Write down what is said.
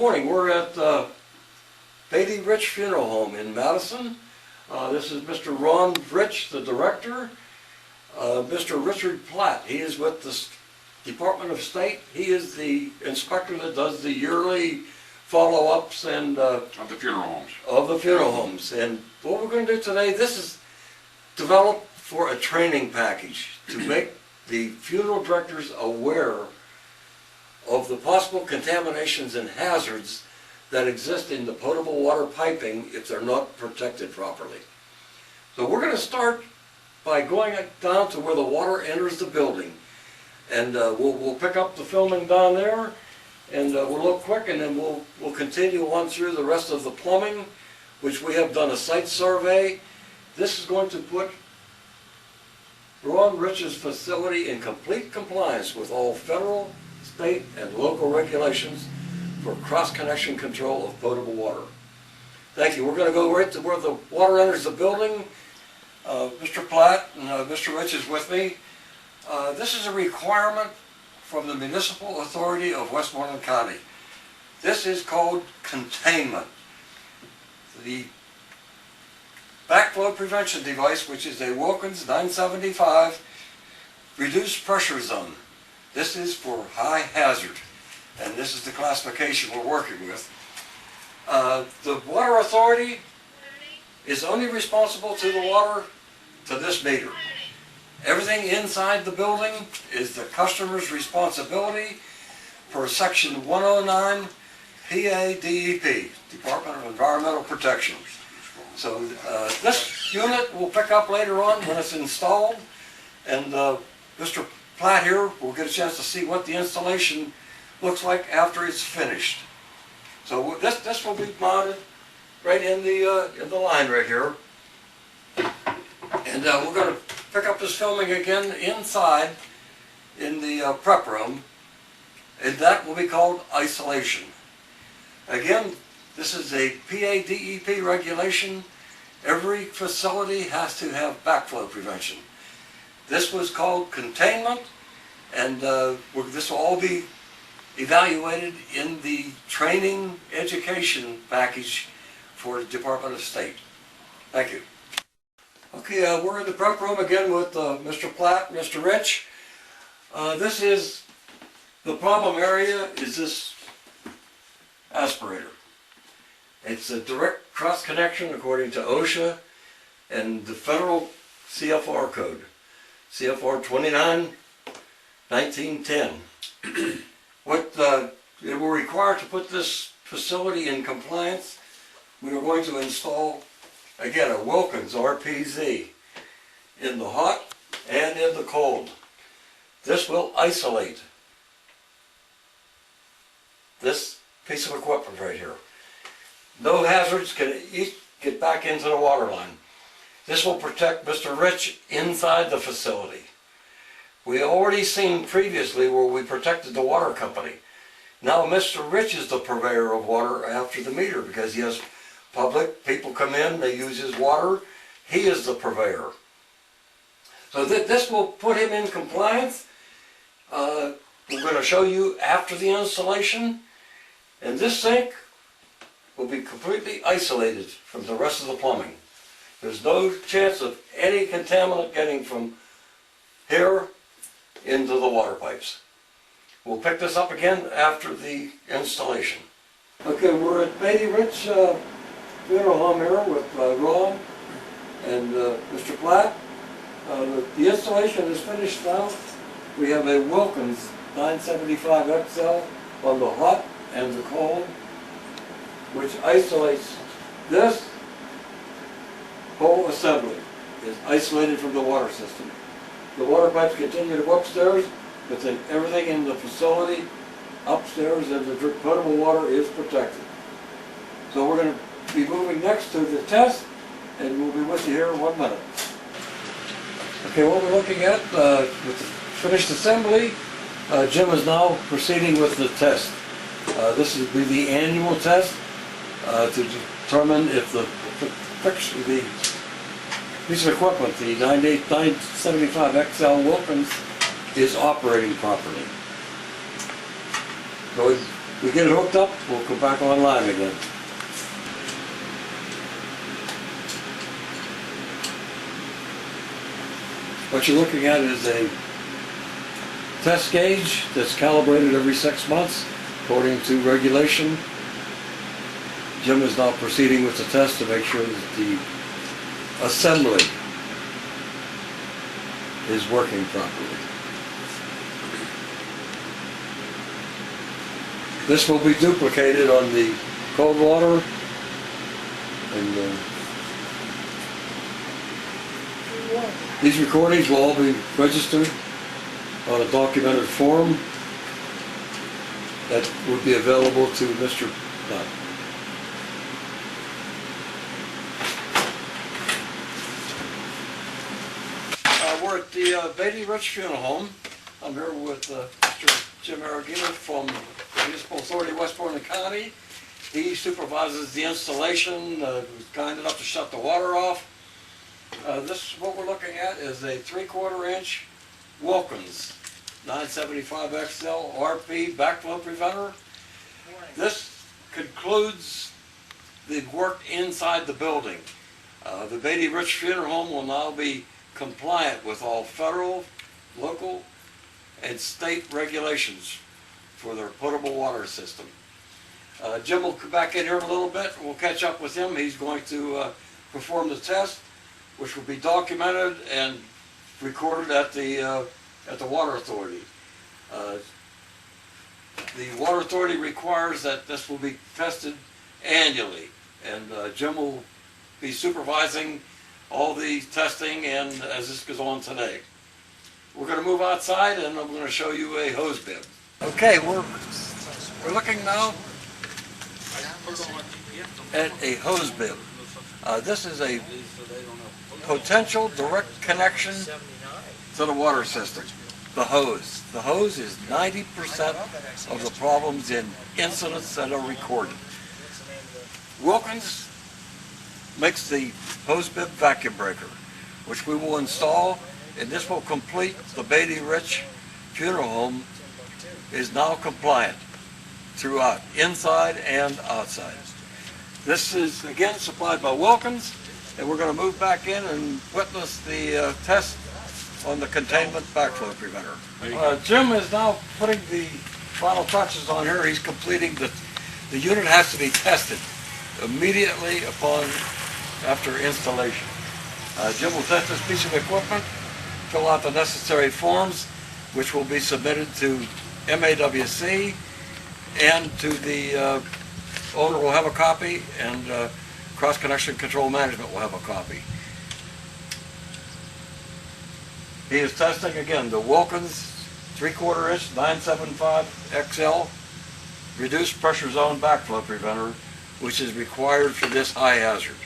morning. We're at Beatty Rich Funeral Home in Madison. This is Mr. Ron Rich, the director. Mr. Richard Platt, he is with the Department of State. He is the inspector that does the yearly follow-ups and of the funeral homes. Of the funeral homes. And what we're going to do today, this is developed for a training package to make the funeral directors aware of the possible contaminations and hazards that exist in the potable water piping if they're not protected properly. So we're going to start by going down to where the water enters the building. And we'll pick up the filming down there, and we'll look quick, and then we'll continue on through the rest of the plumbing, which we have done a site survey. This is going to put Ron Rich's facility in complete compliance with all federal, state, and local regulations for cross-connection control of potable water. Thank you. We're going to go right to where the water enters the building. Mr. Platt and Mr. Rich is with me. This is a requirement from the Municipal Authority of Westmoreland County. This is called containment. The backflow prevention device, which is a Wilkins 975 reduced pressure zone. This is for high hazard, and this is the classification we're working with. The Water Authority is only responsible to the water to this meter. Everything inside the building is the customer's responsibility per Section 109 PADEP, Department of Environmental Protection. So this unit we'll pick up later on when it's installed, and Mr. Platt here will get a chance to see what the installation looks like after it's finished. So this will be mounted right in the line right here, and we're going to pick up this filming again inside in the prep room, and that will be called isolation. Again, this is a PADEP regulation. Every facility has to have backflow prevention. This was called containment, and this will all be evaluated in the training education package for the Department of State. Thank you. Okay, we're in the prep room again with Mr. Platt, Mr. Rich. This is, the problem area is this aspirator. It's a direct cross connection according to OSHA and the federal CFR code, CFR 29/1910. What it will require to put this facility in compliance, we are going to install, again, a Wilkins RPZ in the hot and in the cold. This will isolate this piece of equipment right here. No hazards can get back into the water line. This will protect Mr. Rich inside the facility. We already seen previously where we protected the water company. Now Mr. Rich is the purveyor of water after the meter because he has public, people come in, they use his water, he is the purveyor. So this will put him in compliance. We're going to show you after the installation, and this sink will be completely isolated from the rest of the plumbing. There's no chance of any contaminant getting from here into the water pipes. We'll pick this up again after the installation. Okay, we're at Beatty Rich Funeral Home here with Ron and Mr. Platt. The installation is finished now. We have a Wilkins 975 XL on the hot and the cold, which isolates this whole assembly, is isolated from the water system. The water pipes continue to go upstairs, but then everything in the facility upstairs and the potable water is protected. So we're going to be moving next to the test, and we'll be with you here in 1 minute. Okay, what we're looking at with the finished assembly, Jim is now proceeding with the test. This will be the annual test to determine if the piece of equipment, the 975 XL Wilkins, is operating properly. So We get it hooked up, we'll go back online again. What you're looking at is a test gauge that's calibrated every 6 months according to regulation. Jim is now proceeding with the test to make sure that the assembly is working properly. This will be duplicated on the cold water and these recordings will all be registered on a documented form that would be available to Mr. Dunn. We're at the Beatty Rich Funeral Home. I'm here with Mr. Jim Aragina from the Municipal Authority of Westmoreland County. He supervises the installation, was kind enough to shut the water off. What we're looking at is a 3/4 inch Wilkins 975 XL RP backflow preventer. This concludes the work inside the building. The Beatty Rich Funeral Home will now be compliant with all federal, local, and state regulations for their potable water system. Jim will come back in here in a little bit. We'll catch up with him. He's going to perform the test, which will be documented and recorded at the Water Authority. The Water Authority requires that this will be tested annually, and Jim will be supervising all the testing and as this goes on today. We're going to move outside and I'm going to show you a hose bib. Okay, we're looking now at a hose bib. This is a potential direct connection to the water system. The hose. The hose is 90% of the problems in incidents that are recorded. Wilkins makes the hose bib vacuum breaker, which we will install, and this will complete the Beatty Rich Funeral Home is now compliant throughout, inside and outside. This is again supplied by Wilkins, and we're going to move back in and witness the test on the containment backflow preventer. Jim is now putting the final touches on here. He's completing the unit has to be tested immediately after installation. Jim will test this piece of equipment, fill out the necessary forms, which will be submitted to MAWC, and to the owner will have a copy, and Cross Connection Control Management will have a copy. He is testing again the Wilkins 3/4 inch 975 XL reduced pressure zone backflow preventer, which is required for this high hazard.